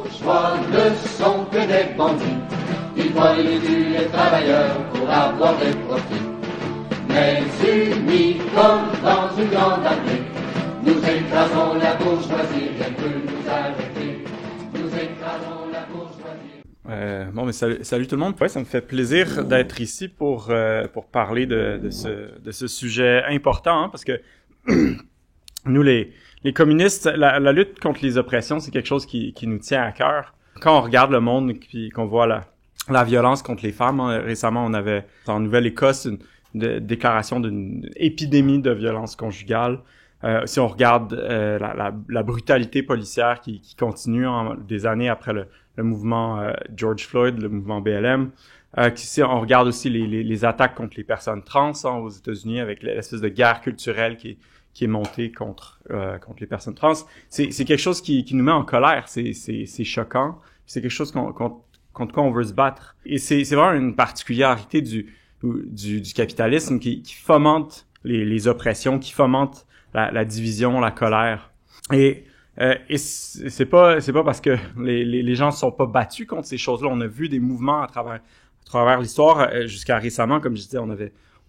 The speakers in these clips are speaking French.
bourgeois ne sont que des bandits. Ils volent et tuent les travailleurs pour avoir des profits. Mais unis comme dans une grande armée, nous écrasons la bourgeoisie, rien ne peut nous arrêter. Nous écrasons la bourgeoisie. Bon, mais salut tout le monde. Ouais, ça me fait plaisir d'être ici pour parler de ce sujet important, hein, parce que nous, les communistes, la lutte contre les oppressions, c'est quelque chose qui nous tient à cœur. Quand on regarde le monde et qu'on voit la violence contre les femmes, hein, récemment, on avait en Nouvelle-Écosse une déclaration d'une épidémie de violence conjugale. Si on regarde la brutalité policière qui continue des années après le mouvement George Floyd, le mouvement BLM, si on regarde aussi les attaques contre les personnes trans, hein, aux États-Unis, avec l'espèce de guerre culturelle qui est montée contre les personnes trans, c'est quelque chose qui nous met en colère. C'est choquant. C'est quelque chose contre quoi on veut se battre. Et c'est vraiment une particularité du capitalisme qui fomente les oppressions, qui fomente la division, la colère. Et c'est pas parce que les gens sont pas battus contre ces choses-là. On a vu des mouvements à travers l'histoire jusqu'à récemment, comme je disais, on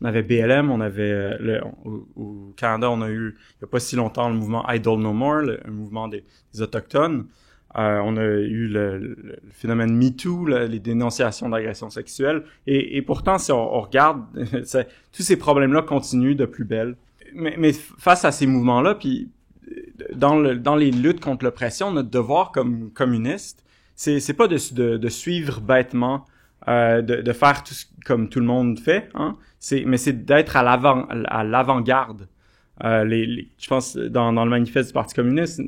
avait BLM, on avait au Canada, on a eu il y a pas si longtemps le mouvement Idle No More, un mouvement des autochtones. On a eu le phénomène MeToo, les dénonciations d'agressions sexuelles, et pourtant, si on regarde, tous ces problèmes-là continuent de plus belle. Mais face à ces mouvements-là, puis dans les luttes contre l'oppression, notre devoir comme communistes, c'est pas de suivre bêtement, de faire tout comme tout le monde fait, hein. Mais c'est d'être à l'avant-garde. Je pense dans le manifeste du Parti communiste,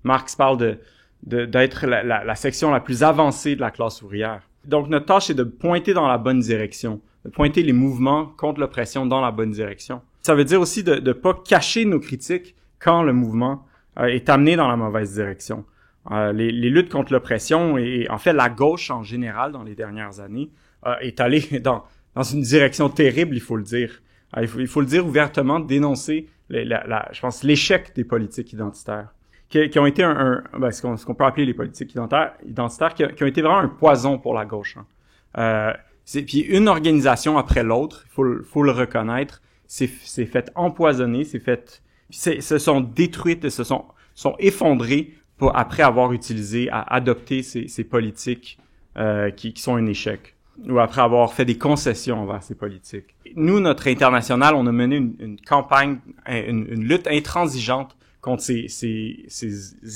Marx parle d'être la section la plus avancée de la classe ouvrière. Donc notre tâche est de pointer dans la bonne direction, de pointer les mouvements contre l'oppression dans la bonne direction. Ça veut dire aussi de pas cacher nos critiques quand le mouvement est amené dans la mauvaise direction. Les luttes contre l'oppression et en fait la gauche en général dans les dernières années est allée dans une direction terrible, il faut le dire. Il faut le dire ouvertement, dénoncer je pense l'échec des politiques identitaires qui ont été ce qu'on peut appeler les politiques identitaires qui ont été vraiment un poison pour la gauche. Hein. Puis une organisation après l'autre, faut le reconnaître, c'est fait empoisonner, se sont détruites et se sont effondrées après avoir adopté ces politiques qui sont un échec, ou après avoir fait des concessions envers ces politiques. Nous, notre international, on a mené une campagne, une lutte intransigeante contre ces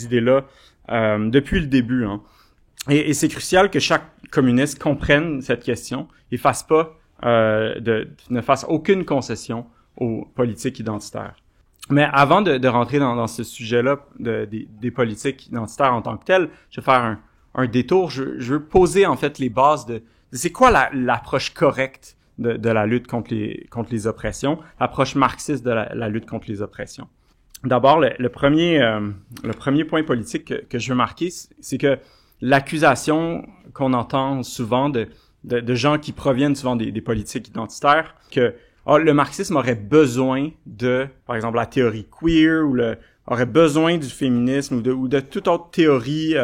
idées-là depuis le début. Hein. Et c'est crucial que chaque communiste comprenne cette question et ne fasse aucune concession aux politiques identitaires. Mais avant de rentrer dans ce sujet-là des politiques identitaires en tant que telles, je vais faire un détour. Je veux poser en fait les bases de c'est quoi l'approche correcte de la lutte contre les oppressions, l'approche marxiste de la lutte contre les oppressions. D'abord, le premier point politique que je veux marquer, c'est que l'accusation qu'on entend souvent de gens qui proviennent souvent des politiques identitaires, que le marxisme aurait besoin par exemple, la théorie queer aurait besoin du féminisme ou de toute autre théorie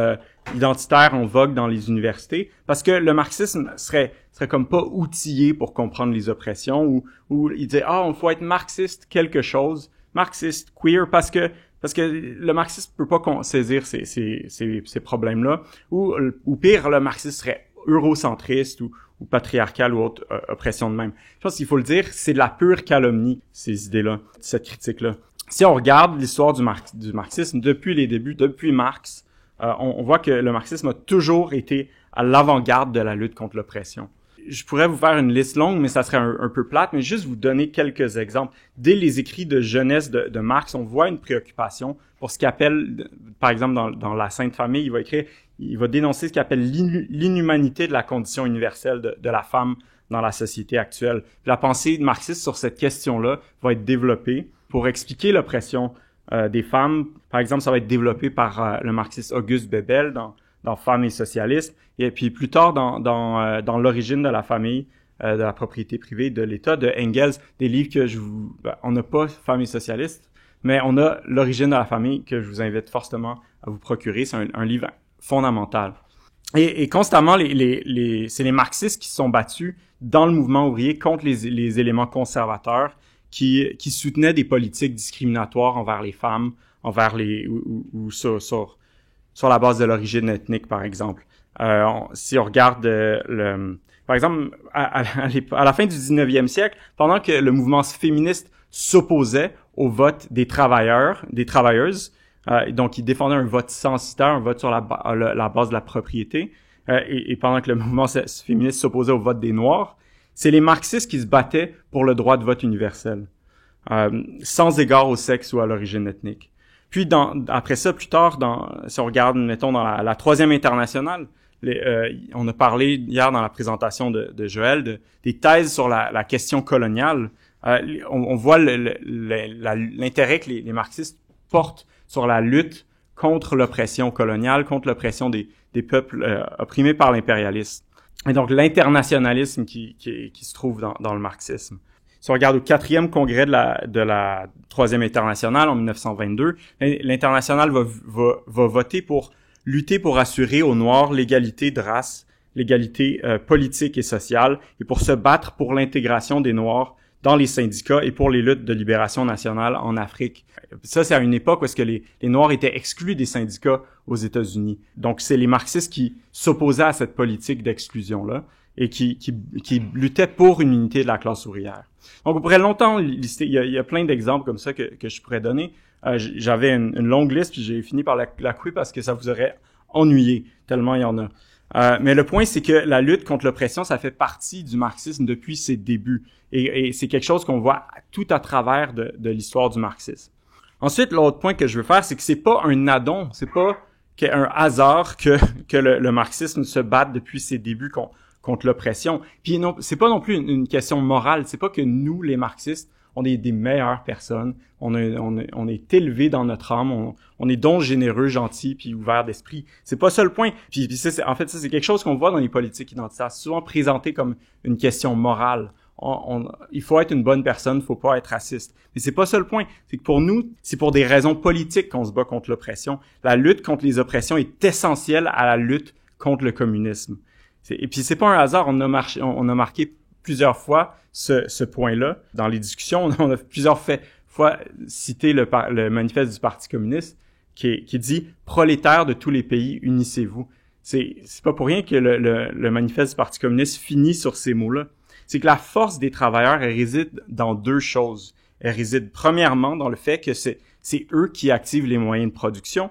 identitaire en vogue dans les universités, parce que le marxisme serait comme pas outillé pour comprendre les oppressions, ou il dit il faut être marxiste quelque chose, marxiste queer, parce que le marxisme peut pas saisir ces problèmes-là, ou pire, le marxisme serait eurocentriste ou patriarcal ou autre oppression de même. Je pense qu'il faut le dire, c'est de la pure calomnie, ces idées-là, cette critique-là. Si on regarde l'histoire du marxisme depuis les débuts, depuis Marx, on voit que le marxisme a toujours été à l'avant-garde de la lutte contre l'oppression. Je pourrais vous faire une liste longue, mais ça serait un peu plate, mais juste vous donner quelques exemples. Dès les écrits de jeunesse de Marx, on voit une préoccupation pour ce qu'il appelle, par exemple dans La Sainte Famille, il va dénoncer ce qu'il appelle l'inhumanité de la condition universelle de la femme dans la société actuelle. La pensée marxiste sur cette question-là va être développée pour expliquer l'oppression des femmes. Par exemple, ça va être développé par le marxiste Auguste Bebel dans Femmes et socialistes, et puis plus tard dans L'origine de la famille, de la propriété privée, de l'État, de Engels, des livres que on n'a pas Femmes et socialistes, mais on a L'origine de la famille que je vous invite fortement à vous procurer. C'est un livre fondamentale. Et constamment, c'est les marxistes qui se sont battus dans le mouvement ouvrier contre les éléments conservateurs qui soutenaient des politiques discriminatoires envers les femmes, envers ou sur la base de l'origine ethnique, par exemple. Si on regarde par exemple, à la fin du 19e siècle, pendant que le mouvement féministe s'opposait au vote des travailleurs, des travailleuses, donc ils défendaient un vote censitaire, un vote sur la base de la propriété, et pendant que le mouvement féministe s'opposait au vote des Noirs, c'est les marxistes qui se battaient pour le droit de vote universel, sans égard au sexe ou à l'origine ethnique. Puis après ça, plus tard, si on regarde, mettons, dans la Troisième Internationale, on a parlé hier dans la présentation de Joël des thèses sur la question coloniale. On voit l'intérêt que les marxistes portent sur la lutte contre l'oppression coloniale, contre l'oppression des peuples opprimés par l'impérialisme. Et donc l'internationalisme qui se trouve dans le marxisme. Si on regarde au 4e congrès de la Troisième Internationale en 1922, l'Internationale va voter pour lutter pour assurer aux Noirs l'égalité de race, l'égalité politique et sociale, et pour se battre pour l'intégration des Noirs dans les syndicats et pour les luttes de libération nationale en Afrique. Ça, c'est à une époque où est-ce que les Noirs étaient exclus des syndicats aux États-Unis. Donc, c'est les marxistes qui s'opposaient à cette politique d'exclusion-là et qui luttaient pour une unité de la classe ouvrière. Donc, on pourrait longtemps lister, il y a plein d'exemples comme ça que je pourrais donner. J'avais une longue liste, puis j'ai fini par la couper parce que ça vous aurait ennuyé, tellement il y en a. Mais le point, c'est que la lutte contre l'oppression, ça fait partie du marxisme depuis ses débuts. Et c'est quelque chose qu'on voit tout à travers de l'histoire du marxisme. Ensuite, l'autre point que je veux faire, c'est que c'est pas un addon, c'est pas un hasard que le marxisme se batte depuis ses débuts contre l'oppression. Puis non, c'est pas non plus une question morale, c'est pas que nous, les marxistes, on est des meilleures personnes, on est élevés dans notre âme, on est donc généreux, gentils, puis ouverts d'esprit. C'est pas ça le point. Puis ça, en fait, ça c'est quelque chose qu'on voit dans les politiques identitaires, c'est souvent présenté comme une question morale. Il faut être une bonne personne, il faut pas être raciste. Mais c'est pas ça le point. C'est que pour nous, c'est pour des raisons politiques qu'on se bat contre l'oppression. La lutte contre les oppressions est essentielle à la lutte contre le communisme. Et puis c'est pas un hasard, on a marqué plusieurs fois ce point-là dans les discussions. On a plusieurs fois cité le manifeste du Parti communiste qui dit « Prolétaires de tous les pays, unissez-vous ». C'est pas pour rien que le manifeste du Parti communiste finit sur ces mots-là. C'est que la force des travailleurs, elle réside dans deux choses. Elle réside premièrement dans le fait que c'est eux qui activent les moyens de production,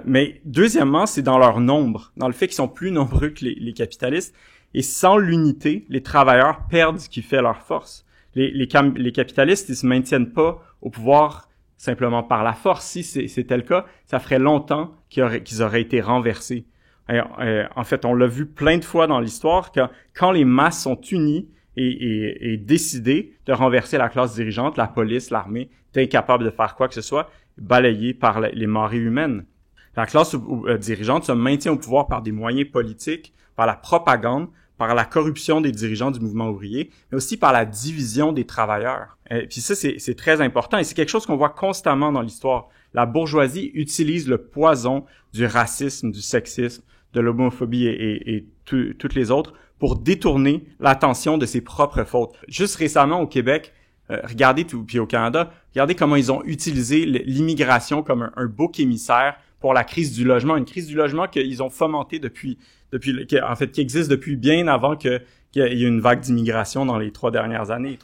mais deuxièmement, c'est dans leur nombre, dans le fait qu'ils sont plus nombreux que les capitalistes. Et sans l'unité, les travailleurs perdent ce qui fait leur force. Les capitalistes, ils se maintiennent pas au pouvoir simplement par la force. Si c'était le cas, ça ferait longtemps qu'ils auraient été renversés. En fait, on l'a vu plein de fois dans l'histoire, quand les masses sont unies et décidées de renverser la classe dirigeante, la police, l'armée, est incapable de faire quoi que ce soit, balayée par les marées humaines. La classe dirigeante se maintient au pouvoir par des moyens politiques, par la propagande, par la corruption des dirigeants du mouvement ouvrier, mais aussi par la division des travailleurs. Et puis ça, c'est très important et c'est quelque chose qu'on voit constamment dans l'histoire. La bourgeoisie utilise le poison du racisme, du sexisme, de l'homophobie et toutes les autres pour détourner l'attention de ses propres fautes. Juste récemment au Québec, regardez puis au Canada, regardez comment ils ont utilisé l'immigration comme un bouc émissaire pour la crise du logement, une crise du logement qu'ils ont fomentée qui existe depuis bien avant qu'il y ait une vague d'immigration dans les 4 dernières années.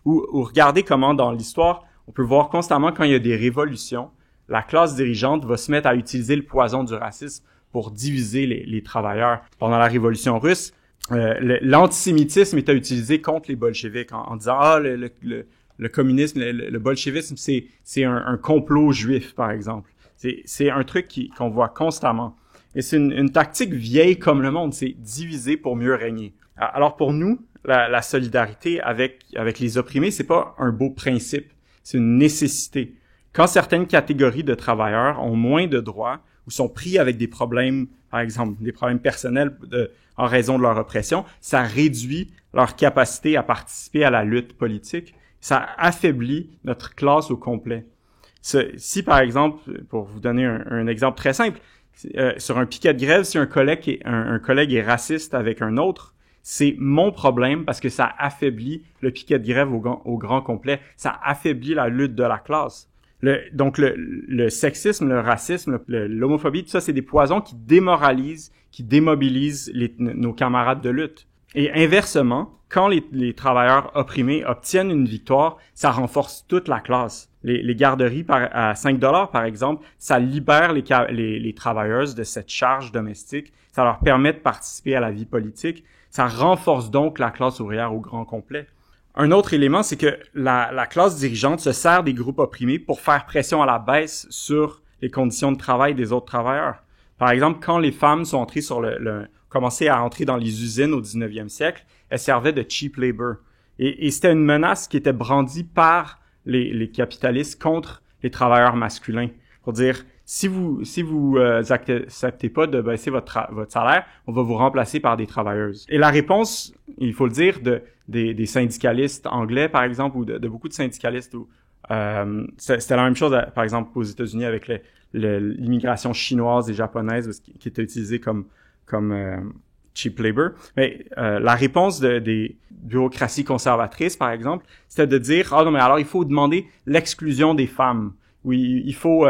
Ou regardez comment dans l'histoire, on peut voir constamment quand il y a des révolutions, la classe dirigeante va se mettre à utiliser le poison du racisme pour diviser les travailleurs. Pendant la révolution russe, l'antisémitisme était utilisé contre les bolcheviks en disant le communisme, le bolchevisme, c'est un complot juif, par exemple. C'est un truc qu'on voit constamment. Et c'est une tactique vieille comme le monde, c'est diviser pour mieux régner. Alors pour nous, la solidarité avec les opprimés, c'est pas un beau principe, c'est une nécessité. Quand certaines catégories de travailleurs ont moins de droits ou sont pris avec des problèmes, par exemple, des problèmes personnels en raison de leur oppression, ça réduit leur capacité à participer à la lutte politique. Ça affaiblit notre classe au complet. Si, par exemple, pour vous donner un exemple très simple, Sur un piquet de grève, si un collègue est raciste avec un autre, c'est mon problème parce que ça affaiblit le piquet de grève au grand complet. Ça affaiblit la lutte de la classe. Donc le sexisme, le racisme, l'homophobie, tout ça, c'est des poisons qui démoralisent, qui démobilisent nos camarades de lutte. Et inversement, quand les travailleurs opprimés obtiennent une victoire, ça renforce toute la classe. Les garderies à 5 $ par exemple, ça libère les travailleuses de cette charge domestique. Ça leur permet de participer à la vie politique. Ça renforce donc la classe ouvrière au grand complet. Un autre élément, c'est que la classe dirigeante se sert des groupes opprimés pour faire pression à la baisse sur les conditions de travail des autres travailleurs. Par exemple, quand les femmes sont entrées commençaient à entrer dans les usines au 19e siècle, elles servaient de cheap labor. Et c'était une menace qui était brandie par les capitalistes contre les travailleurs masculins. Pour dire, si vous acceptez pas de baisser votre salaire, on va vous remplacer par des travailleuses. Et la réponse, il faut le dire, des syndicalistes anglais, par exemple, ou de beaucoup de syndicalistes, c'était la même chose, par exemple, aux États-Unis avec l'immigration chinoise et japonaise qui était utilisée comme cheap labor. Mais la réponse des bureaucraties conservatrices, par exemple, c'était de dire non mais alors il faut demander l'exclusion des femmes. Oui, il faut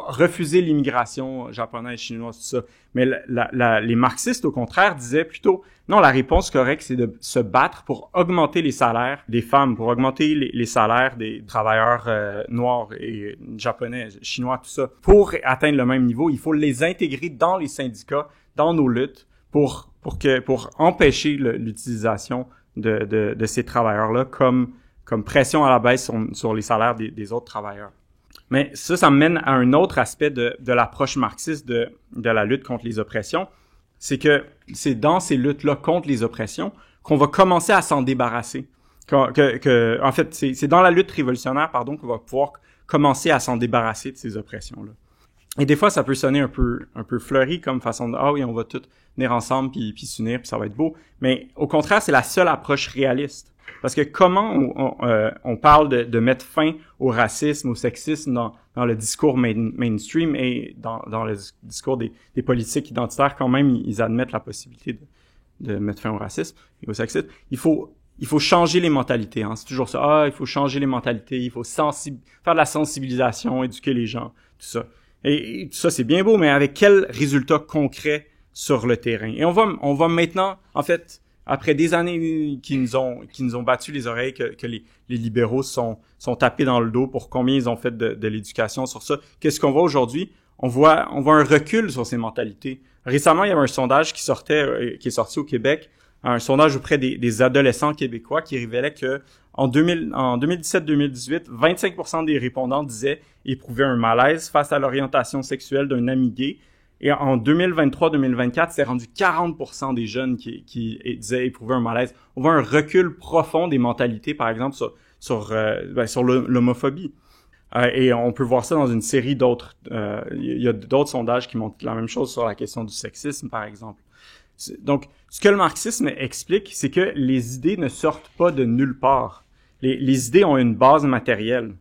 refuser l'immigration japonaise, chinoise, tout ça. Mais les marxistes, au contraire, disaient plutôt non, la réponse correcte, c'est de se battre pour augmenter les salaires des femmes, pour augmenter les salaires des travailleurs noirs et japonais, chinois, tout ça. Pour atteindre le même niveau, il faut les intégrer dans les syndicats, dans nos luttes, pour empêcher l'utilisation de ces travailleurs-là comme pression à la baisse sur les salaires des autres travailleurs. Mais ça me mène à un autre aspect de l'approche marxiste de la lutte contre les oppressions. C'est que c'est dans ces luttes-là contre les oppressions qu'on va commencer à s'en débarrasser. En fait, c'est dans la lutte révolutionnaire, qu'on va pouvoir commencer à s'en débarrasser de ces oppressions-là. Et des fois, ça peut sonner un peu fleuri comme façon de oui, on va tous venir ensemble puis s'unir puis ça va être beau. Mais au contraire, c'est la seule approche réaliste. Parce que comment on parle de mettre fin au racisme, au sexisme dans le discours mainstream et dans le discours des politiques identitaires, quand même, ils admettent la possibilité de mettre fin au racisme et au sexisme. Il faut changer les mentalités. C'est toujours ça. Il faut changer les mentalités. Il faut faire de la sensibilisation, éduquer les gens, tout ça. Et tout ça, c'est bien beau, mais avec quels résultats concrets sur le terrain? Et on va maintenant, en fait, après des années qui nous ont battu les oreilles, que les libéraux sont tapés dans le dos pour combien ils ont fait de l'éducation sur ça. Qu'est-ce qu'on voit aujourd'hui? On voit un recul sur ces mentalités. Récemment, il y avait un sondage qui est sorti au Québec, un sondage auprès des adolescents québécois qui révélait que en 2017-2018, 25% des répondants disaient éprouver un malaise face à l'orientation sexuelle d'un ami gay. Et en 2023-2024, c'est rendu 40% des jeunes qui disaient éprouver un malaise. On voit un recul profond des mentalités, par exemple, sur l'homophobie. Et on peut voir ça dans une série d'autres. Il y a d'autres sondages qui montrent la même chose sur la question du sexisme, par exemple. Donc, ce que le marxisme explique, c'est que les idées ne sortent pas de nulle part. Les idées ont une base matérielle.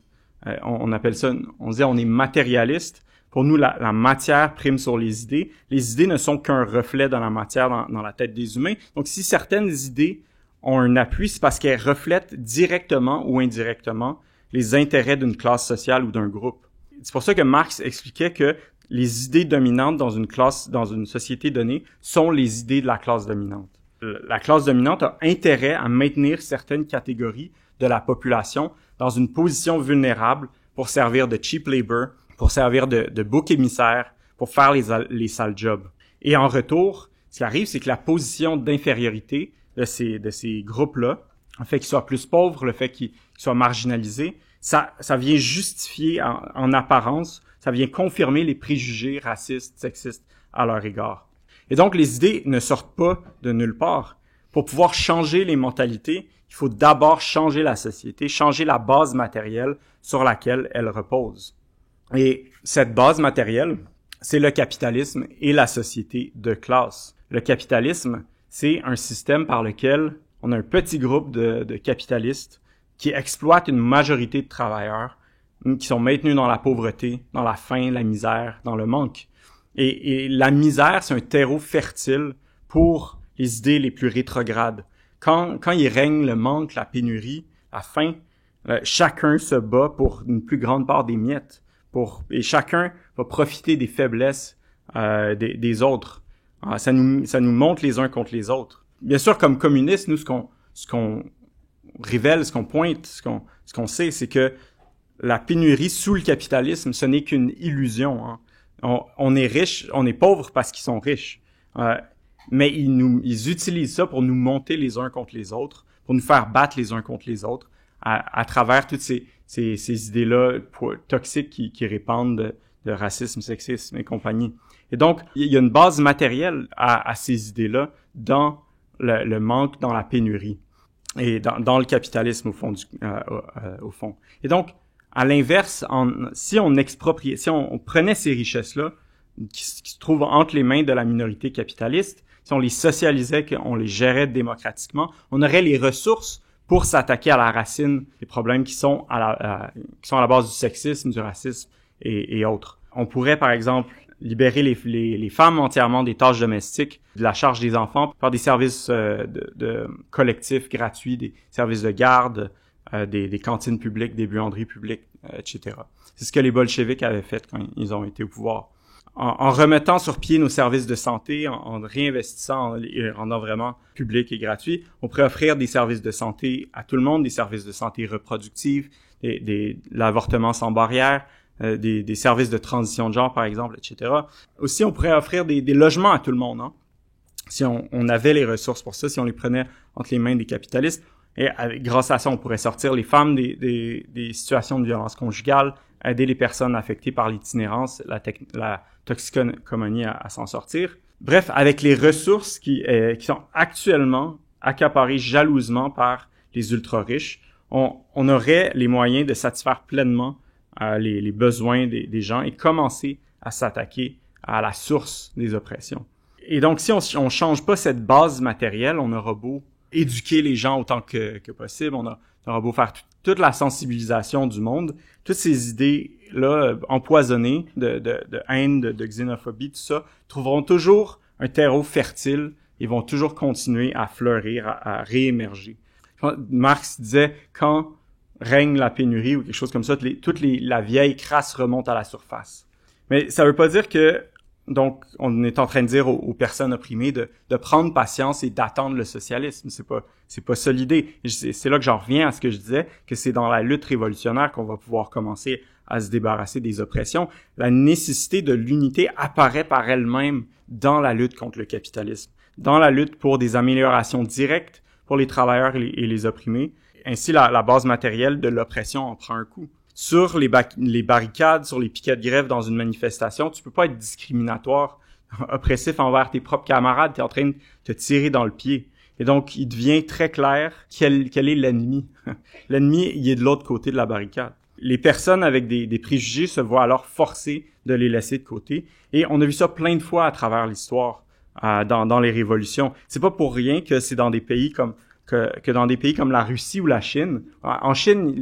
On appelle ça, on est matérialiste. Pour nous, la matière prime sur les idées. Les idées ne sont qu'un reflet de la matière dans la tête des humains. Donc, si certaines idées ont un appui, c'est parce qu'elles reflètent directement ou indirectement les intérêts d'une classe sociale ou d'un groupe. C'est pour ça que Marx expliquait que les idées dominantes dans une société donnée sont les idées de la classe dominante. La classe dominante a intérêt à maintenir certaines catégories de la population dans une position vulnérable pour servir de cheap labor, pour servir de bouc émissaire, pour faire les sales jobs. Et en retour, ce qui arrive, c'est que la position d'infériorité de ces groupes-là, le fait qu'ils soient plus pauvres, le fait qu'ils soient marginalisés, ça vient justifier en apparence, ça vient confirmer les préjugés racistes, sexistes à leur égard. Et donc, les idées ne sortent pas de nulle part. Pour pouvoir changer les mentalités, il faut d'abord changer la société, changer la base matérielle sur laquelle elle repose. Et cette base matérielle, c'est le capitalisme et la société de classe. Le capitalisme, c'est un système par lequel on a un petit groupe de capitalistes qui exploitent une majorité de travailleurs qui sont maintenus dans la pauvreté, dans la faim, la misère, dans le manque. Et la misère, c'est un terreau fertile pour les idées les plus rétrogrades. Quand il règne le manque, la pénurie, la faim, chacun se bat pour une plus grande part des miettes. Et chacun va profiter des faiblesses des autres. Ça nous monte les uns contre les autres. Bien sûr, comme communistes, nous, ce qu'on révèle, ce qu'on pointe, ce qu'on sait, c'est que la pénurie sous le capitalisme, ce n'est qu'une illusion. Hein. On est riche, on est pauvre parce qu'ils sont riches. Mais ils utilisent ça pour nous monter les uns contre les autres, pour nous faire battre les uns contre les autres, à travers toutes ces idées-là toxiques qui répandent de racisme, sexisme et compagnie. Et donc, il y a une base matérielle à ces idées-là dans le manque, dans la pénurie et dans le capitalisme au fond. Et donc, à l'inverse, si on prenait ces richesses-là qui se trouvent entre les mains de la minorité capitaliste, si on les socialisait, qu'on les gérait démocratiquement, on aurait les ressources pour s'attaquer à la racine des problèmes qui sont à la base du sexisme, du racisme et autres. On pourrait, par exemple, libérer les femmes entièrement des tâches domestiques, de la charge des enfants, par des services de collectifs gratuits, des services de garde, des cantines publiques, des buanderies publiques, etc. C'est ce que les bolcheviks avaient fait quand ils ont été au pouvoir. En remettant sur pied nos services de santé, en réinvestissant, en rendant vraiment public et gratuit, on pourrait offrir des services de santé à tout le monde, des services de santé reproductive, l'avortement sans barrière, des services de transition de genre, par exemple, etc. Aussi, on pourrait offrir des logements à tout le monde, hein, si on avait les ressources pour ça, si on les prenait entre les mains des capitalistes. Et grâce à ça, on pourrait sortir les femmes des situations de violence conjugale, aider les personnes affectées par l'itinérance, la toxicomanie à s'en sortir. Bref, avec les ressources qui sont actuellement accaparées jalousement par les ultra-riches, on aurait les moyens de satisfaire pleinement les besoins des gens et commencer à s'attaquer à la source des oppressions. Et donc, si on change pas cette base matérielle, on aura beau éduquer les gens autant que possible, on aura beau faire toute la sensibilisation du monde, toutes ces idées-là empoisonnées de haine, de xénophobie, tout ça, trouveront toujours un terreau fertile et vont toujours continuer à fleurir, à réémerger. Marx disait, quand règne la pénurie ou quelque chose comme ça, la vieille crasse remonte à la surface. Mais ça veut pas dire que, donc, on est en train de dire aux personnes opprimées de prendre patience et d'attendre le socialisme. C'est pas ça l'idée. C'est là que j'en reviens à ce que je disais, que c'est dans la lutte révolutionnaire qu'on va pouvoir commencer à se débarrasser des oppressions. La nécessité de l'unité apparaît par elle-même dans la lutte contre le capitalisme, dans la lutte pour des améliorations directes pour les travailleurs et les opprimés. Ainsi, la base matérielle de l'oppression en prend un coup. Sur les barricades, sur les piquets de grève dans une manifestation, tu peux pas être discriminatoire, oppressif envers tes propres camarades, tu es en train de te tirer dans le pied. Et donc, il devient très clair quel est l'ennemi. L'ennemi, il est de l'autre côté de la barricade. Les personnes avec des préjugés se voient alors forcées de les laisser de côté. Et on a vu ça plein de fois à travers l'histoire, dans les révolutions. C'est pas pour rien que c'est dans des pays comme la Russie ou la Chine. En Chine,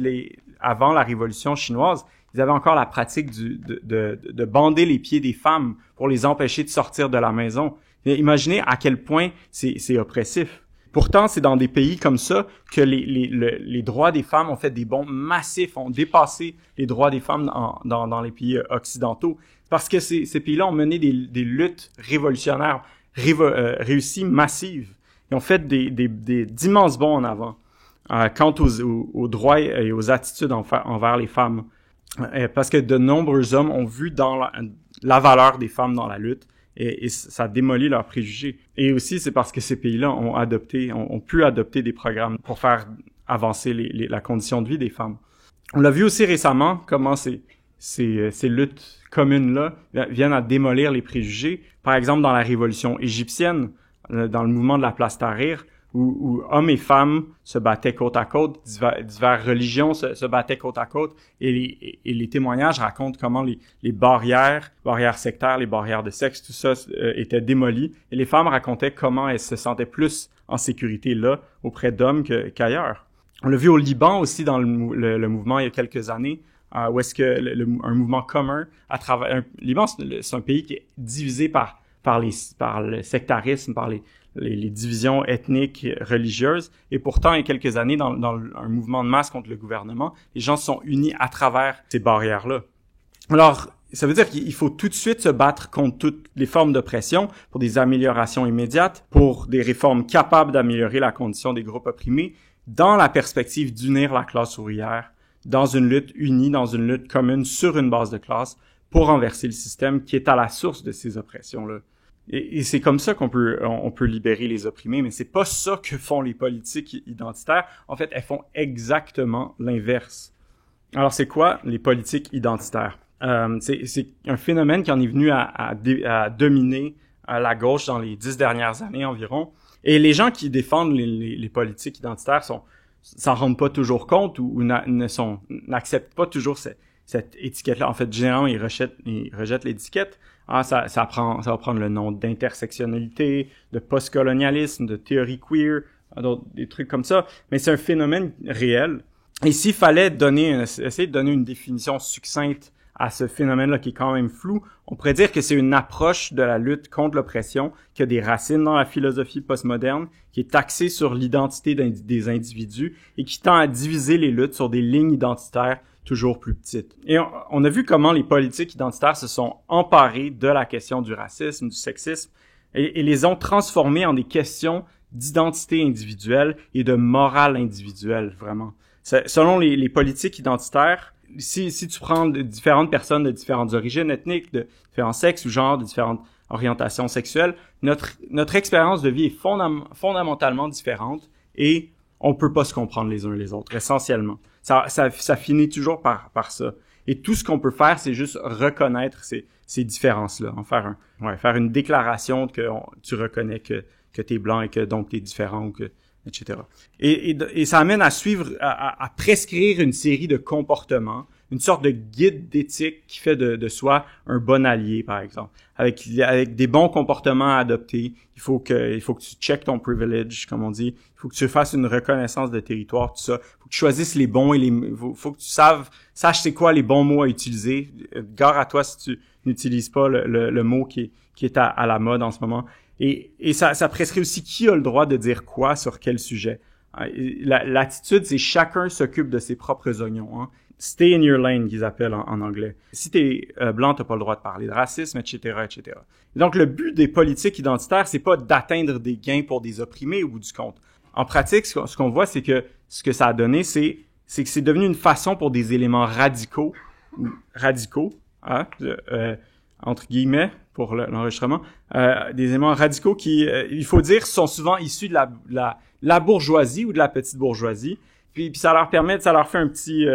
avant la révolution chinoise, ils avaient encore la pratique de bander les pieds des femmes pour les empêcher de sortir de la maison. Et imaginez à quel point c'est oppressif. Pourtant, c'est dans des pays comme ça que les droits des femmes ont fait des bonds massifs, ont dépassé les droits des femmes dans les pays occidentaux. Parce que ces pays-là ont mené des luttes révolutionnaires réussies, massives. Ils ont fait d'immenses bonds en avant quant aux droits et aux attitudes envers les femmes. Parce que de nombreux hommes ont vu dans la valeur des femmes dans la lutte et ça démolit leurs préjugés. Et aussi, c'est parce que ces pays-là ont pu adopter des programmes pour faire avancer la condition de vie des femmes. On l'a vu aussi récemment, comment ces luttes communes-là viennent à démolir les préjugés. Par exemple, dans la révolution égyptienne, dans le mouvement de la place Tahrir, où hommes et femmes se battaient côte à côte, diverses religions se battaient côte à côte, et les témoignages racontent comment les barrières sectaires, les barrières de sexe, tout ça était démoli, et les femmes racontaient comment elles se sentaient plus en sécurité là, auprès d'hommes qu'ailleurs. On l'a vu au Liban aussi dans le mouvement il y a quelques années, où est-ce que un mouvement commun à travers Liban, c'est un pays qui est divisé par le sectarisme, par les divisions ethniques, religieuses, et pourtant, il y a quelques années, dans un mouvement de masse contre le gouvernement, les gens se sont unis à travers ces barrières-là. Alors, ça veut dire qu'il faut tout de suite se battre contre toutes les formes d'oppression pour des améliorations immédiates, pour des réformes capables d'améliorer la condition des groupes opprimés, dans la perspective d'unir la classe ouvrière, dans une lutte unie, dans une lutte commune sur une base de classe, pour renverser le système qui est à la source de ces oppressions-là. Et c'est comme ça qu'on peut libérer les opprimés, mais c'est pas ça que font les politiques identitaires. En fait, elles font exactement l'inverse. Alors, c'est quoi les politiques identitaires? C'est un phénomène qui en est venu à dominer la gauche dans les 10 dernières années environ. Et les gens qui défendent les politiques identitaires s'en rendent pas toujours compte ou n'acceptent pas toujours cette étiquette-là. En fait, généralement, ils rejettent l'étiquette. Ça va prendre le nom d'intersectionnalité, de postcolonialisme, de théorie queer, des trucs comme ça. Mais c'est un phénomène réel. Et s'il fallait essayer de donner une définition succincte à ce phénomène-là qui est quand même flou, on pourrait dire que c'est une approche de la lutte contre l'oppression qui a des racines dans la philosophie postmoderne, qui est axée sur l'identité des individus et qui tend à diviser les luttes sur des lignes identitaires toujours plus petites. Et on a vu comment les politiques identitaires se sont emparées de la question du racisme, du sexisme, et les ont transformées en des questions d'identité individuelle et de morale individuelle, vraiment. Selon les politiques identitaires, si tu prends différentes personnes de différentes origines ethniques, de différents sexes ou genres, de différentes orientations sexuelles, notre expérience de vie est fondamentalement différente et on peut pas se comprendre les uns les autres, essentiellement. Ça finit toujours par ça. Et tout ce qu'on peut faire, c'est juste reconnaître ces différences-là, faire une déclaration que tu reconnais que t'es blanc et que donc t'es différent ou que etc. Et ça amène à prescrire une série de comportements, une sorte de guide d'éthique qui fait de soi un bon allié, par exemple. Avec des bons comportements à adopter, il faut que tu checkes ton privilege, comme on dit. Il faut que tu fasses une reconnaissance de territoire, tout ça. Il faut que tu choisisses les bons faut que tu saches c'est quoi les bons mots à utiliser. Gare à toi si tu n'utilises pas le mot qui est à la mode en ce moment. Et ça prescrit aussi qui a le droit de dire quoi sur quel sujet. L'attitude, c'est chacun s'occupe de ses propres oignons. Stay in your lane, qu'ils appellent en anglais. Si t'es blanc, t'as pas le droit de parler de racisme, etc., etc. Et donc, le but des politiques identitaires, c'est pas d'atteindre des gains pour des opprimés au bout du compte. En pratique, ce qu'on voit, c'est que ce que ça a donné, c'est que c'est devenu une façon pour des éléments radicaux, entre guillemets, pour l'enregistrement, des éléments radicaux qui, il faut dire, sont souvent issus de la bourgeoisie ou de la petite bourgeoisie. Puis ça leur fait un petit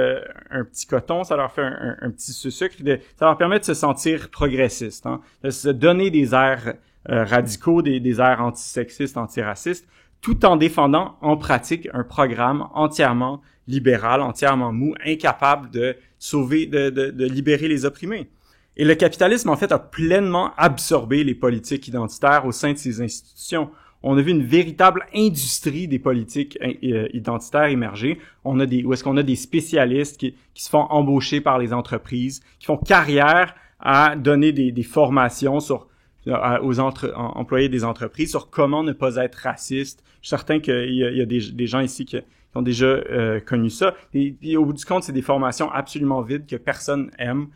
coton, ça leur fait un petit sucre, ça leur permet de se sentir progressistes, de se donner des airs radicaux, des airs antisexistes, antiracistes, tout en défendant en pratique un programme entièrement libéral, entièrement mou, incapable de libérer les opprimés. Et le capitalisme, en fait, a pleinement absorbé les politiques identitaires au sein de ses institutions. On a vu une véritable industrie des politiques identitaires émerger. Où est-ce qu'on a des spécialistes qui se font embaucher par les entreprises, qui font carrière à donner des formations aux employés des entreprises sur comment ne pas être raciste. Je suis certain qu'il y a des gens ici qui ont déjà connu ça. Et au bout du compte, c'est des formations absolument vides que personne aime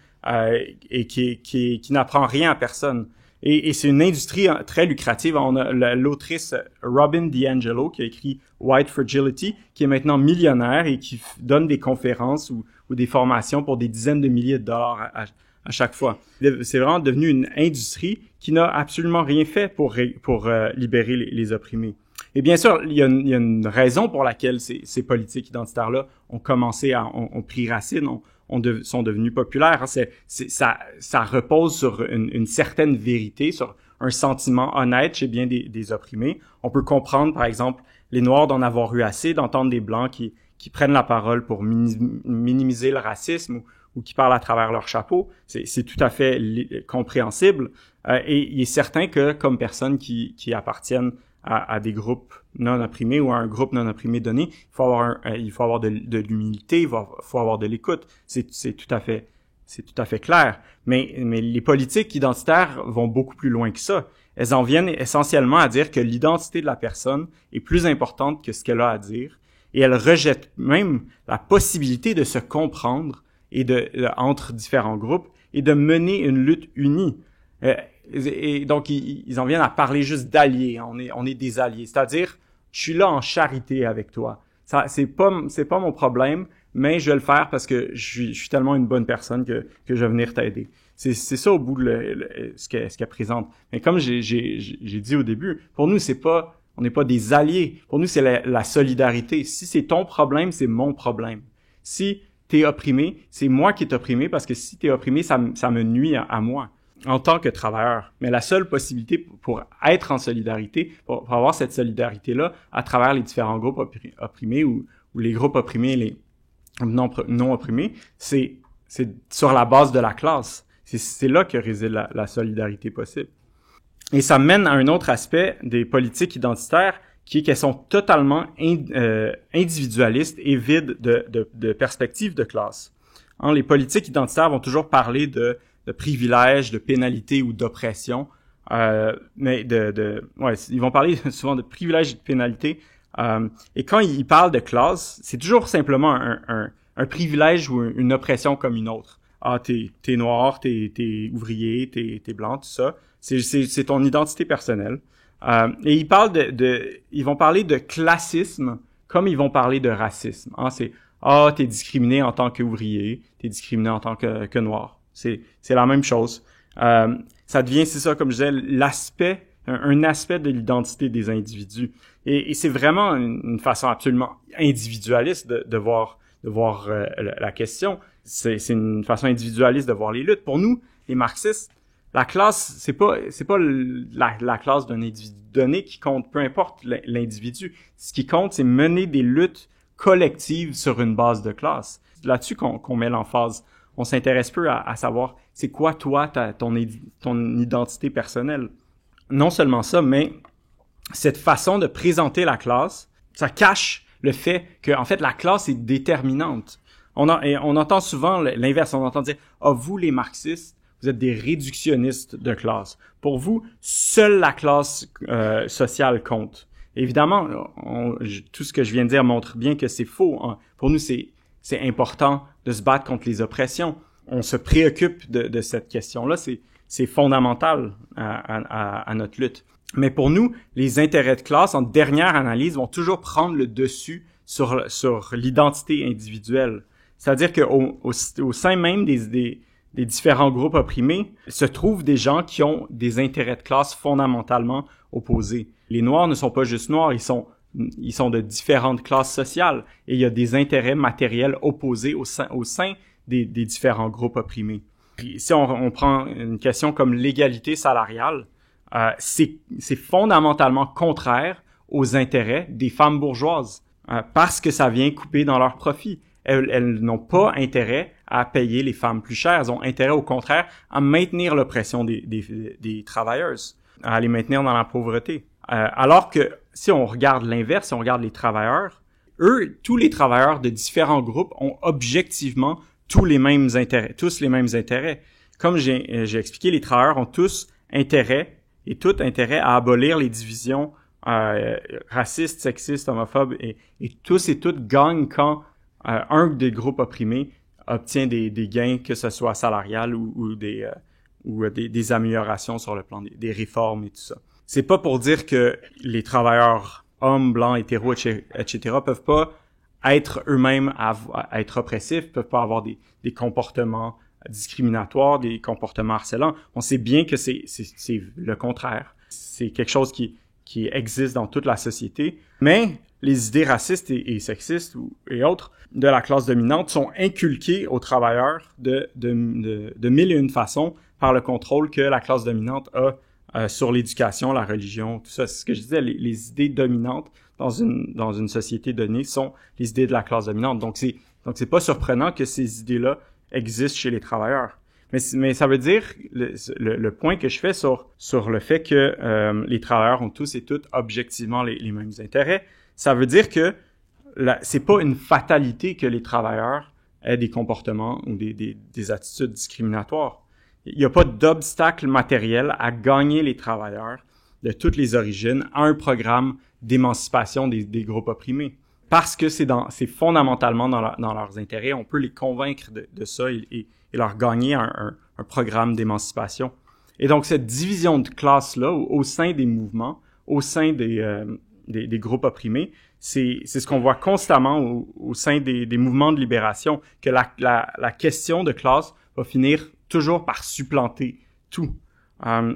et qui n'apprend rien à personne. Et c'est une industrie très lucrative. On a l'autrice Robin DiAngelo qui a écrit White Fragility, qui est maintenant millionnaire et qui donne des conférences ou des formations pour des dizaines de milliers de dollars à chaque fois. C'est vraiment devenu une industrie qui n'a absolument rien fait pour libérer les opprimés. Et bien sûr, il y a une raison pour laquelle ces politiques identitaires-là ont pris racine, sont devenus populaires. Ça repose sur une certaine vérité, sur un sentiment honnête chez bien des opprimés. On peut comprendre, par exemple, les Noirs d'en avoir eu assez, d'entendre des Blancs qui prennent la parole pour minimiser le racisme ou qui parlent à travers leur chapeau. C'est tout à fait compréhensible. Et il est certain que, comme personnes qui appartiennent à des groupes non opprimés ou à un groupe non opprimé donné. Il faut avoir de l'humilité, il faut avoir de l'écoute. C'est tout à fait clair. Mais les politiques identitaires vont beaucoup plus loin que ça. Elles en viennent essentiellement à dire que l'identité de la personne est plus importante que ce qu'elle a à dire, et elles rejettent même la possibilité de se comprendre et entre différents groupes et de mener une lutte unie. Et donc ils en viennent à parler juste d'alliés. On est des alliés, c'est-à-dire je suis là en charité avec toi. Ça c'est pas mon problème, mais je vais le faire parce que je suis tellement une bonne personne que je vais venir t'aider. C'est ça au bout de ce qu'elle présente. Mais comme j'ai dit au début, pour nous on n'est pas des alliés. Pour nous c'est la solidarité. Si c'est ton problème, c'est mon problème. Si t'es opprimé, c'est moi qui est opprimé parce que si t'es opprimé, ça me nuit à moi en tant que travailleur. Mais la seule possibilité pour être en solidarité, pour avoir cette solidarité-là à travers les différents groupes opprimés ou les groupes opprimés et les non opprimés, c'est sur la base de la classe. C'est là que réside la solidarité possible. Et ça mène à un autre aspect des politiques identitaires qui est qu'elles sont totalement individualistes et vides de perspectives de classe. Les politiques identitaires vont toujours parler de privilèges, de pénalités ou d'oppression, mais ils vont parler souvent de privilèges et de pénalités. Et quand ils parlent de classe, c'est toujours simplement un privilège ou une oppression comme une autre. T'es noir, t'es ouvrier, t'es blanc, tout ça. C'est ton identité personnelle. Et ils vont parler de classisme comme ils vont parler de racisme. T'es discriminé en tant qu'ouvrier, t'es discriminé en tant que noir. C'est la même chose. Ça devient, c'est ça, comme je disais, un aspect de l'identité des individus. Et c'est vraiment une façon absolument individualiste de voir la question. C'est une façon individualiste de voir les luttes. Pour nous, les marxistes, la classe, c'est pas la classe d'un individu donné qui compte, peu importe l'individu. Ce qui compte, c'est mener des luttes collectives sur une base de classe. C'est là-dessus qu'on met l'emphase. On s'intéresse peu à savoir c'est quoi toi ton identité personnelle. Non seulement ça, mais cette façon de présenter la classe, ça cache le fait que en fait la classe est déterminante. On entend souvent l'inverse, on entend dire vous les marxistes, vous êtes des réductionnistes de classe. Pour vous, seule la classe sociale compte. Évidemment, tout ce que je viens de dire montre bien que c'est faux. Pour nous, c'est important de se battre contre les oppressions. On se préoccupe de cette question-là. C'est fondamental à notre lutte. Mais pour nous, les intérêts de classe, en dernière analyse, vont toujours prendre le dessus sur l'identité individuelle. C'est-à-dire qu'au sein même des différents groupes opprimés se trouvent des gens qui ont des intérêts de classe fondamentalement opposés. Les Noirs ne sont pas juste noirs, ils sont de différentes classes sociales et il y a des intérêts matériels opposés au sein des différents groupes opprimés. Puis, si on prend une question comme l'égalité salariale, c'est fondamentalement contraire aux intérêts des femmes bourgeoises parce que ça vient couper dans leurs profits. Elles n'ont pas intérêt à payer les femmes plus chères. Elles ont intérêt, au contraire, à maintenir l'oppression des travailleuses, à les maintenir dans la pauvreté. Alors que si on regarde l'inverse, si on regarde les travailleurs, tous les travailleurs de différents groupes ont objectivement tous les mêmes intérêts. Comme j'ai expliqué, les travailleurs ont tous intérêt à abolir les divisions racistes, sexistes, homophobes et tous et toutes gagnent quand un des groupes opprimés obtient des gains, que ce soit salarial ou des améliorations sur le plan des réformes et tout ça. C'est pas pour dire que les travailleurs hommes, blancs, hétéros, etc. peuvent pas être eux-mêmes à être oppressifs, peuvent pas avoir des comportements discriminatoires, des comportements harcelants. On sait bien que c'est le contraire. C'est quelque chose qui existe dans toute la société, mais les idées racistes et sexistes et autres de la classe dominante sont inculquées aux travailleurs de mille et une façons par le contrôle que la classe dominante a sur l'éducation, la religion, tout ça. C'est ce que je disais, les idées dominantes dans une société donnée sont les idées de la classe dominante. Donc c'est pas surprenant que ces idées-là existent chez les travailleurs. Mais ça veut dire, le point que je fais sur le fait que les travailleurs ont tous et toutes objectivement les mêmes intérêts, ça veut dire que c'est pas une fatalité que les travailleurs aient des comportements ou des attitudes discriminatoires. Il n'y a pas d'obstacle matériel à gagner les travailleurs de toutes les origines à un programme d'émancipation des groupes opprimés. Parce que c'est fondamentalement dans leurs intérêts. On peut les convaincre de ça et leur gagner un programme d'émancipation. Et donc, cette division de classe-là, au sein des mouvements, au sein des groupes opprimés, c'est ce qu'on voit constamment au sein des mouvements de libération, que la question de classe va finir toujours par supplanter tout.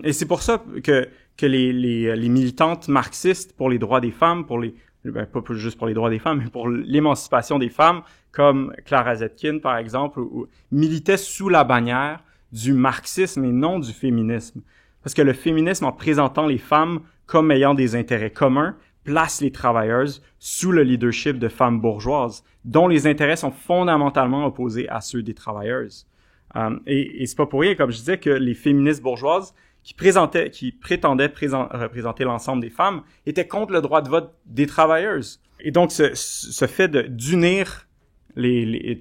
Et c'est pour ça que les militantes marxistes pour les droits des femmes, pas juste pour les droits des femmes, mais pour l'émancipation des femmes, comme Clara Zetkin, par exemple, militaient sous la bannière du marxisme et non du féminisme. Parce que le féminisme, en présentant les femmes comme ayant des intérêts communs, place les travailleuses sous le leadership de femmes bourgeoises, dont les intérêts sont fondamentalement opposés à ceux des travailleuses. Et c'est pas pour rien, comme je disais, que les féministes bourgeoises qui prétendaient représenter l'ensemble des femmes étaient contre le droit de vote des travailleuses. Et donc, ce fait d'unir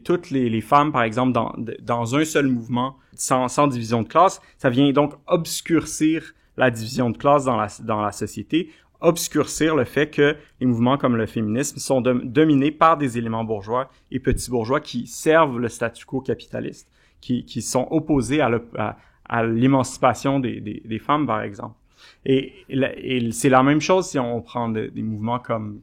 toutes les femmes, par exemple, dans un seul mouvement, sans division de classe, ça vient donc obscurcir la division de classe dans la société, obscurcir le fait que les mouvements comme le féminisme sont dominés par des éléments bourgeois et petits bourgeois qui servent le statu quo capitaliste, qui sont opposés à l'émancipation des femmes, par exemple. Et c'est la même chose si on prend des mouvements comme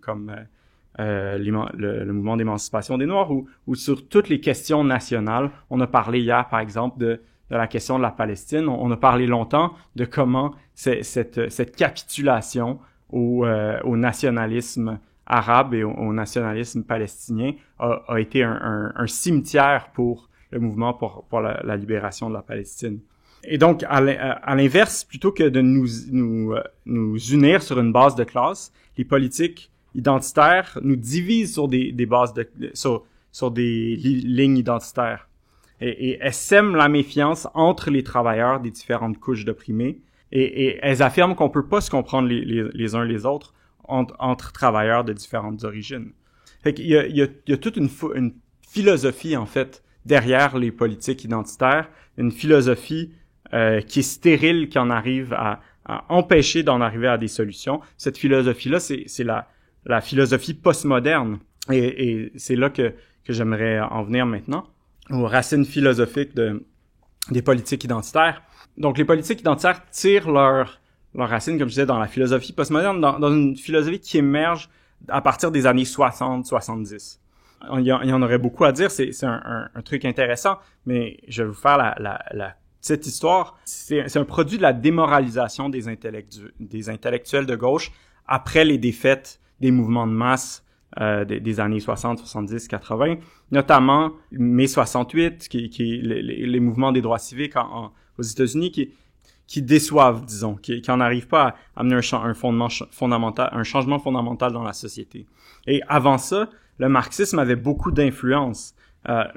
le mouvement d'émancipation des Noirs, ou sur toutes les questions nationales. On a parlé hier, par exemple, de la question de la Palestine. On a parlé longtemps de comment cette capitulation au nationalisme arabe et au nationalisme palestinien a été un cimetière pour le mouvement pour la libération de la Palestine. Et donc, à l'inverse, plutôt que de nous unir sur une base de classe, les politiques identitaires nous divisent sur des bases sur des lignes identitaires. Et elles sèment la méfiance entre les travailleurs des différentes couches d'opprimés. Et elles affirment qu'on peut pas se comprendre les uns les autres entre travailleurs de différentes origines. Fait qu'il y a toute une philosophie, en fait, derrière les politiques identitaires, une philosophie qui est stérile, qui en arrive à empêcher d'en arriver à des solutions. Cette philosophie-là, c'est la philosophie postmoderne. Et c'est là que j'aimerais en venir maintenant, aux racines philosophiques des politiques identitaires. Donc, les politiques identitaires tirent leurs racines, comme je disais, dans la philosophie postmoderne, dans une philosophie qui émerge à partir des années 60-70. Il y en aurait beaucoup à dire, c'est un truc intéressant, mais je vais vous faire la petite histoire. C'est un produit de la démoralisation des intellectuels de gauche après les défaites des mouvements de masse des années 60, 70, 80, notamment mai 68, qui les mouvements des droits civiques aux États-Unis, qui déçoivent, disons, qui en arrivent pas à amener un changement fondamental dans la société. Et avant ça, le marxisme avait beaucoup d'influence,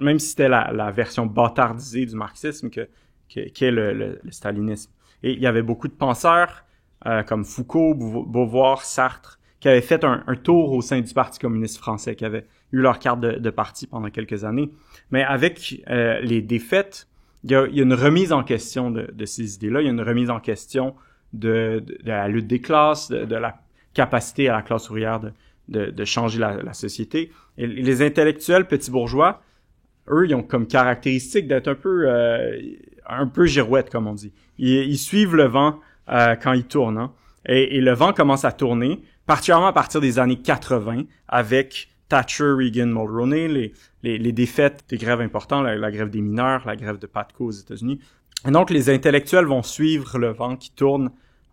même si c'était la version bâtardisée du marxisme qu'est le stalinisme. Et il y avait beaucoup de penseurs comme Foucault, Beauvoir, Sartre, qui avaient fait un tour au sein du Parti communiste français, qui avaient eu leur carte de parti pendant quelques années. Mais avec les défaites, il y a une remise en question de ces idées-là. Il y a une remise en question de la lutte des classes, de la capacité à la classe ouvrière de changer la société. Et les intellectuels petits bourgeois, eux, ils ont comme caractéristique d'être un peu girouette, comme on dit. Ils suivent le vent quand il tourne, hein. Et le vent commence à tourner, particulièrement à partir des années 80, avec Thatcher, Reagan, Mulroney, les défaites des grèves importantes, la grève des mineurs, la grève de PATCO aux États-Unis. Et donc, les intellectuels vont suivre le vent qui tourne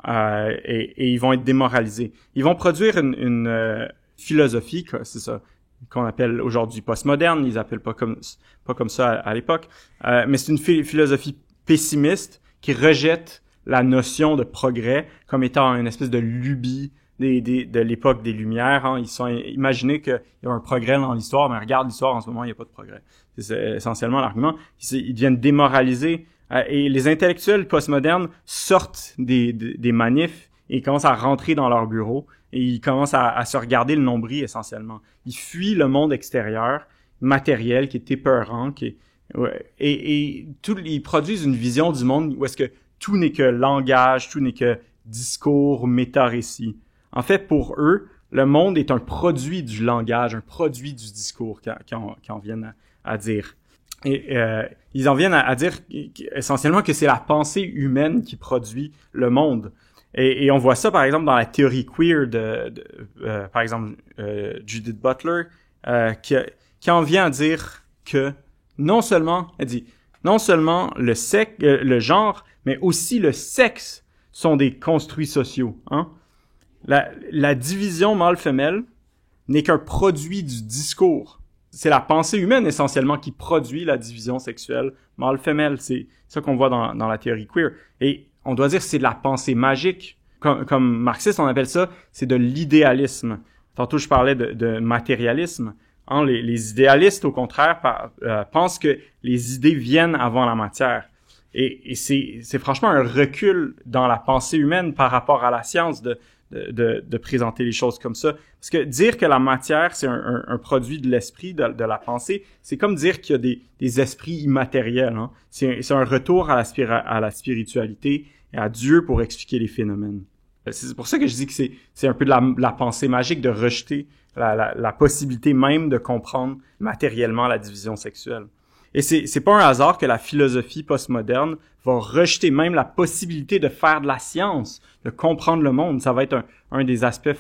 et ils vont être démoralisés. Ils vont produire une philosophie, c'est ça, qu'on appelle aujourd'hui postmoderne. Ils appellent pas comme ça à l'époque. Mais c'est une philosophie pessimiste qui rejette la notion de progrès comme étant une espèce de lubie de l'époque des Lumières. Hein. Ils sont imaginés qu'il y a un progrès dans l'histoire, mais regarde l'histoire, en ce moment, il n'y a pas de progrès. C'est essentiellement l'argument. Ils deviennent démoralisés Et les intellectuels postmodernes sortent des manifs et commencent à rentrer dans leur bureau et ils commencent à se regarder le nombril essentiellement. Ils fuient le monde extérieur, matériel, qui est épeurant, ils produisent une vision du monde où est-ce que tout n'est que langage, tout n'est que discours, méta-récit. En fait, pour eux, le monde est un produit du langage, un produit du discours qu'ils en viennent à dire. Et ils en viennent à dire essentiellement que c'est la pensée humaine qui produit le monde. Et on voit ça, par exemple, dans la théorie queer par exemple, Judith Butler, qui en vient à dire que non seulement le genre, mais aussi le sexe sont des construits sociaux. Hein? La division mâle-femelle n'est qu'un produit du discours. C'est la pensée humaine essentiellement qui produit la division sexuelle mâle-femelle. C'est ça qu'on voit dans la théorie queer. Et on doit dire que c'est de la pensée magique. Comme marxiste, on appelle ça, c'est de l'idéalisme. Tantôt, je parlais de matérialisme. Hein, les idéalistes, au contraire, pensent que les idées viennent avant la matière. Et c'est franchement un recul dans la pensée humaine par rapport à la science de présenter les choses comme ça. Parce que dire que la matière, c'est un produit de l'esprit, de la pensée, c'est comme dire qu'il y a des esprits immatériels. Hein. C'est un retour à la spiritualité et à Dieu pour expliquer les phénomènes. C'est pour ça que je dis que c'est un peu de la pensée magique de rejeter la possibilité même de comprendre matériellement la division sexuelle. Et c'est pas un hasard que la philosophie postmoderne va rejeter même la possibilité de faire de la science, de comprendre le monde. Ça va être un des aspects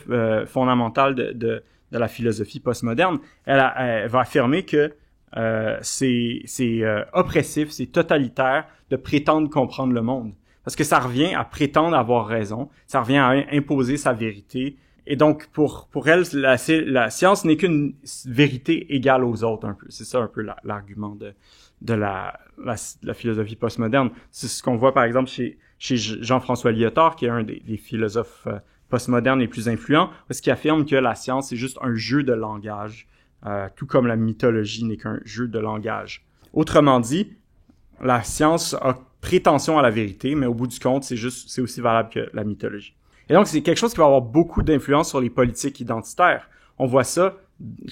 fondamentaux de la philosophie postmoderne. Elle va affirmer que c'est oppressif, c'est totalitaire de prétendre comprendre le monde. Parce que ça revient à prétendre avoir raison, ça revient à imposer sa vérité. Et donc, pour elle, la science n'est qu'une vérité égale aux autres, un peu. C'est ça un peu l'argument de la philosophie postmoderne. C'est ce qu'on voit, par exemple, chez Jean-François Lyotard, qui est un des philosophes postmodernes les plus influents, parce qu'il affirme que la science, c'est juste un jeu de langage, tout comme la mythologie n'est qu'un jeu de langage. Autrement dit, la science a prétention à la vérité, mais au bout du compte, c'est aussi valable que la mythologie. Et donc, c'est quelque chose qui va avoir beaucoup d'influence sur les politiques identitaires. On voit ça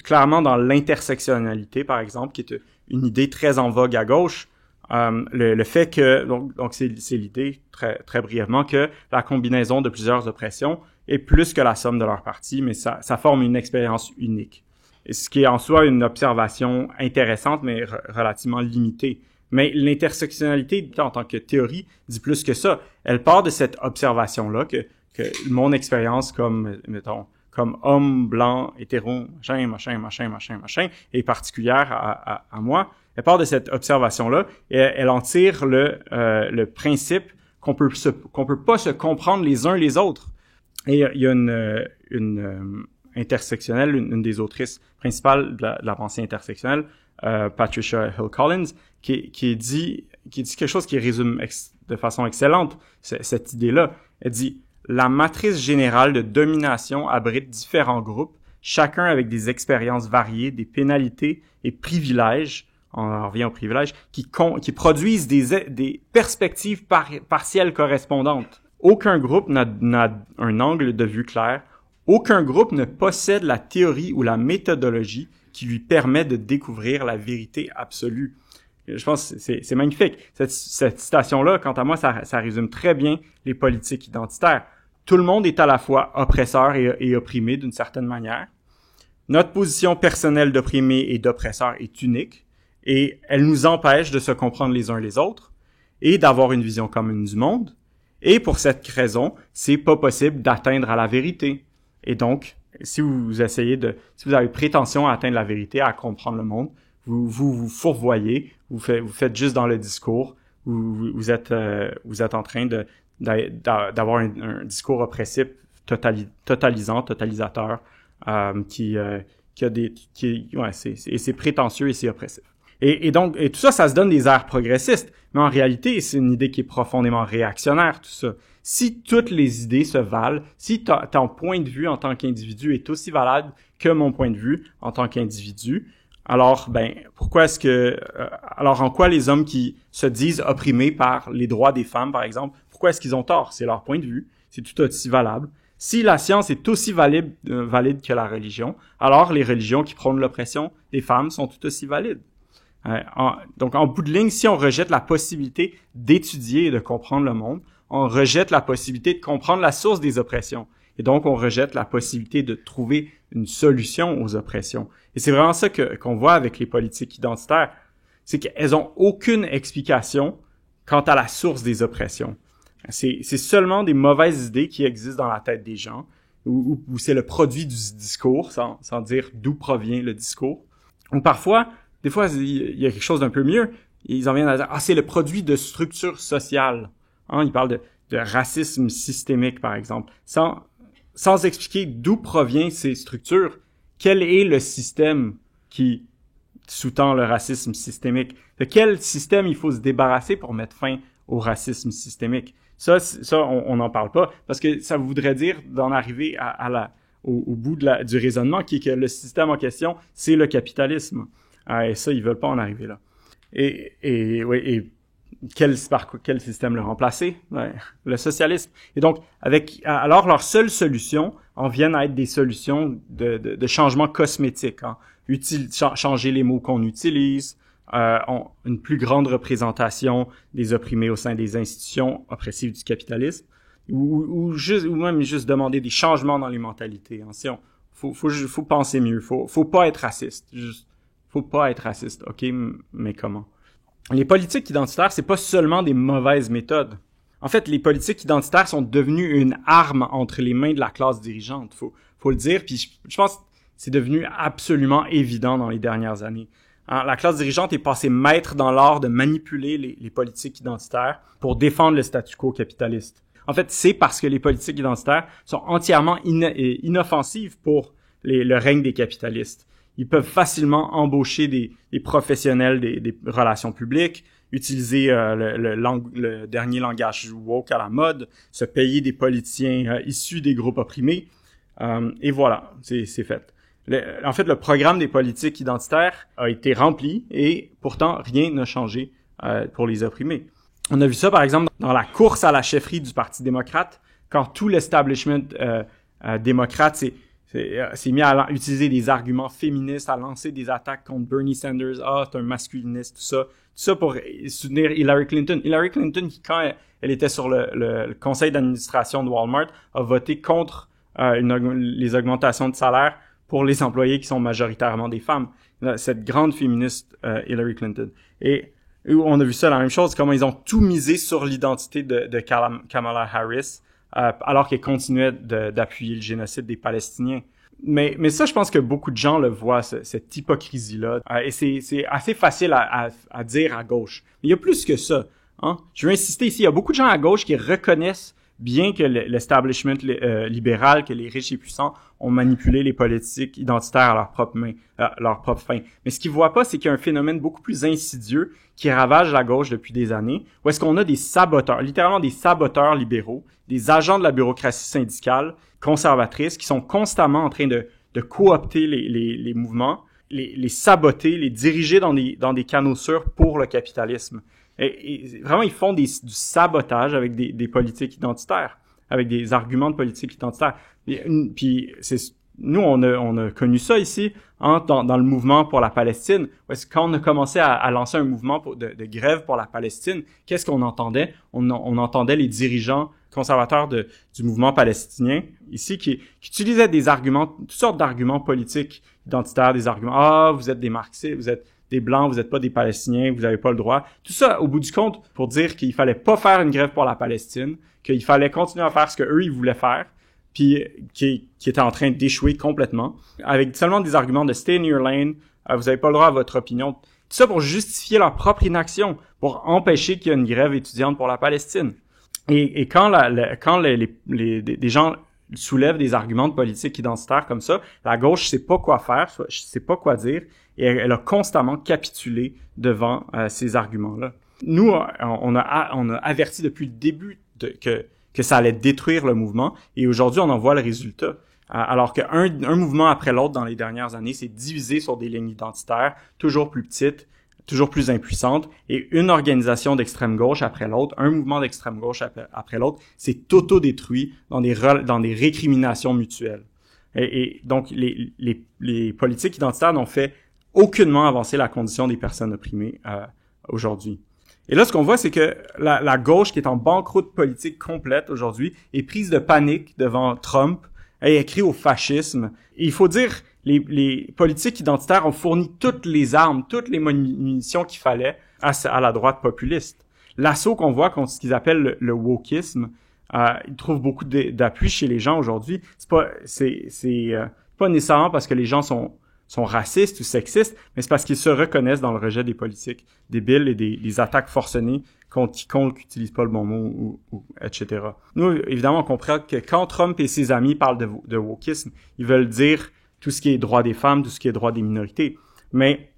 clairement dans l'intersectionnalité, par exemple, qui est une idée très en vogue à gauche. Le fait que, donc c'est l'idée, très, très brièvement, que la combinaison de plusieurs oppressions est plus que la somme de leurs parties, mais ça forme une expérience unique. Et ce qui est en soi une observation intéressante, mais relativement limitée. Mais l'intersectionnalité, en tant que théorie, dit plus que ça. Elle part de cette observation-là que mon expérience comme homme blanc, hétéro, machin, est particulière à moi. Elle part de cette observation-là et elle en tire le principe qu'on peut pas se comprendre les uns les autres. Et il y a une intersectionnelle, une des autrices principales de la pensée intersectionnelle, Patricia Hill Collins, qui dit quelque chose qui résume de façon excellente cette idée-là. Elle dit: la matrice générale de domination abrite différents groupes, chacun avec des expériences variées, des pénalités et privilèges, on en revient aux privilèges, qui produisent des perspectives partielles correspondantes. Aucun groupe n'a un angle de vue clair, aucun groupe ne possède la théorie ou la méthodologie qui lui permet de découvrir la vérité absolue. Je pense que c'est magnifique. Cette citation-là, quant à moi, ça résume très bien les politiques identitaires. Tout le monde est à la fois oppresseur et opprimé d'une certaine manière. Notre position personnelle d'opprimé et d'oppresseur est unique et elle nous empêche de se comprendre les uns les autres et d'avoir une vision commune du monde. Et pour cette raison, c'est pas possible d'atteindre à la vérité. Et donc, si vous avez prétention à atteindre la vérité, à comprendre le monde, vous fourvoyez, vous faites juste dans le discours, vous êtes en train d'avoir un discours oppressif, totalisant, totalisateur, c'est prétentieux et c'est oppressif. Et donc, tout ça se donne des airs progressistes. Mais en réalité, c'est une idée qui est profondément réactionnaire, tout ça. Si toutes les idées se valent, si ton point de vue en tant qu'individu est aussi valable que mon point de vue en tant qu'individu, alors pourquoi est-ce que alors en quoi les hommes qui se disent opprimés par les droits des femmes, par exemple, pourquoi est-ce qu'ils ont tort? C'est leur point de vue, c'est tout aussi valable. Si la science est aussi valide que la religion, alors les religions qui prônent l'oppression des femmes sont tout aussi valides. Donc, en bout de ligne, si on rejette la possibilité d'étudier et de comprendre le monde, on rejette la possibilité de comprendre la source des oppressions. Et donc, on rejette la possibilité de trouver une solution aux oppressions. Et c'est vraiment ça qu'on voit avec les politiques identitaires. C'est qu'elles ont aucune explication quant à la source des oppressions. C'est seulement des mauvaises idées qui existent dans la tête des gens, ou c'est le produit du discours, sans dire d'où provient le discours. Ou parfois, des fois, il y a quelque chose d'un peu mieux. Ils en viennent à dire, c'est le produit de structures sociales. Ils parlent de racisme systémique, par exemple. Sans expliquer d'où proviennent ces structures, quel est le système qui sous-tend le racisme systémique? De quel système il faut se débarrasser pour mettre fin au racisme systémique? Ça, on n'en parle pas, parce que ça voudrait dire d'en arriver au bout du raisonnement, qui est que le système en question, c'est le capitalisme. Et ça, ils veulent pas en arriver là. Et quel système le remplacer? Le socialisme. Et donc, alors leur seule solution en viennent à être des solutions de changement cosmétique. Changer les mots qu'on utilise, une plus grande représentation des opprimés au sein des institutions oppressives du capitalisme, ou même juste demander des changements dans les mentalités. Faut penser mieux. Faut pas être raciste. Faut pas être raciste, ok, mais comment? Les politiques identitaires, c'est pas seulement des mauvaises méthodes. En fait, les politiques identitaires sont devenues une arme entre les mains de la classe dirigeante. Faut le dire, puis je pense que c'est devenu absolument évident dans les dernières années. La classe dirigeante est passée maître dans l'art de manipuler les politiques identitaires pour défendre le statu quo capitaliste. En fait, c'est parce que les politiques identitaires sont entièrement inoffensives pour le règne des capitalistes. Ils peuvent facilement embaucher des professionnels des relations publiques, utiliser le dernier langage woke à la mode, se payer des politiciens issus des groupes opprimés, et voilà, c'est fait. En fait, le programme des politiques identitaires a été rempli et pourtant rien n'a changé pour les opprimés. On a vu ça, par exemple, dans la course à la chefferie du Parti démocrate, quand tout l'establishment démocrate s'est mis à utiliser des arguments féministes, à lancer des attaques contre Bernie Sanders. C'est un masculiniste, tout ça pour soutenir Hillary Clinton. Hillary Clinton, qui, quand elle était sur le conseil d'administration de Walmart, a voté contre les augmentations de salaire pour les employés qui sont majoritairement des femmes. Cette grande féministe Hillary Clinton. Et on a vu ça, la même chose, comment ils ont tout misé sur l'identité de Kamala Harris, alors qu'elle continuait d'appuyer le génocide des Palestiniens. Mais ça, je pense que beaucoup de gens le voient, cette hypocrisie-là. Et c'est assez facile à dire à gauche. Mais il y a plus que ça. Je veux insister ici, il y a beaucoup de gens à gauche qui reconnaissent bien que l'establishment libéral, que les riches et puissants ont manipulé les politiques identitaires à leur propre main, leur propre fin. Mais ce qu'ils voient pas, c'est qu'il y a un phénomène beaucoup plus insidieux qui ravage la gauche depuis des années, où est-ce qu'on a des saboteurs, littéralement des saboteurs libéraux, des agents de la bureaucratie syndicale conservatrice qui sont constamment en train de coopter les mouvements, les saboter, les diriger dans des canaux sûrs pour le capitalisme. Et vraiment, ils font du sabotage avec des politiques identitaires, avec des arguments de politique identitaire. Puis nous, on a connu ça ici, dans le mouvement pour la Palestine. Parce que quand on a commencé à lancer un mouvement de grève pour la Palestine, qu'est-ce qu'on entendait? On entendait les dirigeants conservateurs du mouvement palestinien ici qui utilisaient des arguments, toutes sortes d'arguments politiques identitaires, des arguments, vous êtes des marxistes, vous êtes des blancs, vous n'êtes pas des Palestiniens, vous n'avez pas le droit. Tout ça, au bout du compte, pour dire qu'il fallait pas faire une grève pour la Palestine, qu'il fallait continuer à faire ce qu'eux, ils voulaient faire, puis qui était en train d'échouer complètement, avec seulement des arguments de « stay in your lane », vous n'avez pas le droit à votre opinion. Tout ça pour justifier leur propre inaction, pour empêcher qu'il y ait une grève étudiante pour la Palestine. Et quand des gens soulèvent des arguments de politique identitaire comme ça, la gauche sait pas quoi faire, sait pas quoi dire, et elle a constamment capitulé devant ces arguments-là. Nous, on a averti depuis le début que ça allait détruire le mouvement, et aujourd'hui, on en voit le résultat. alors qu'un mouvement après l'autre dans les dernières années s'est divisé sur des lignes identitaires toujours plus petites, toujours plus impuissantes, et une organisation d'extrême gauche après l'autre, un mouvement d'extrême gauche après l'autre, s'est auto-détruit dans des récriminations mutuelles. Et donc, les politiques identitaires n'ont fait aucunement avancer la condition des personnes opprimées aujourd'hui. Et là, ce qu'on voit, c'est que la gauche, qui est en banqueroute politique complète aujourd'hui, est prise de panique devant Trump et écrit au fascisme. Et il faut dire, les politiques identitaires ont fourni toutes les armes, toutes les munitions qu'il fallait à la droite populiste. L'assaut qu'on voit contre ce qu'ils appellent le wokisme, il trouve beaucoup d'appui chez les gens aujourd'hui. C'est pas nécessairement parce que les gens sont racistes ou sexistes, mais c'est parce qu'ils se reconnaissent dans le rejet des politiques débiles et des attaques forcenées contre quiconque n'utilise pas le bon mot, ou etc. Nous, évidemment, on comprend que quand Trump et ses amis parlent de wokisme, ils veulent dire tout ce qui est droit des femmes, tout ce qui est droit des minorités. Mais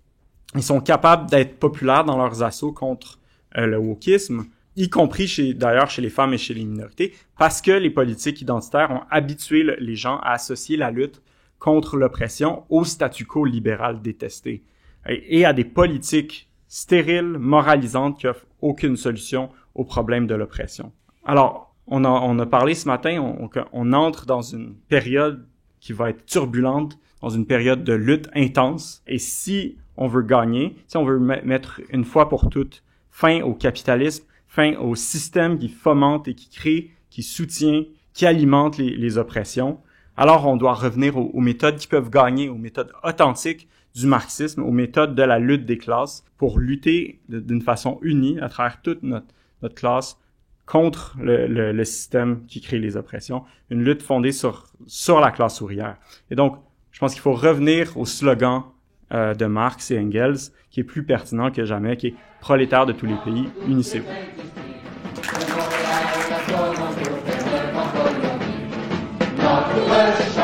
ils sont capables d'être populaires dans leurs assauts contre le wokisme, y compris d'ailleurs chez les femmes et chez les minorités, parce que les politiques identitaires ont habitué les gens à associer la lutte contre l'oppression au statu quo libéral détesté et à des politiques stériles, moralisantes qui offrent aucune solution au problème de l'oppression. Alors, on a parlé ce matin, on entre dans une période qui va être turbulente, dans une période de lutte intense, et si on veut gagner, si on veut mettre une fois pour toutes fin au capitalisme, fin au système qui fomente et qui crée, qui soutient, qui alimente les oppressions, alors on doit revenir aux méthodes qui peuvent gagner, aux méthodes authentiques du marxisme, aux méthodes de la lutte des classes pour lutter d'une façon unie à travers toute notre classe contre le système qui crée les oppressions, une lutte fondée sur la classe ouvrière. Et donc, je pense qu'il faut revenir au slogan de Marx et Engels, qui est plus pertinent que jamais, qui est « Prolétaires de tous les pays, unissez-vous ». Notre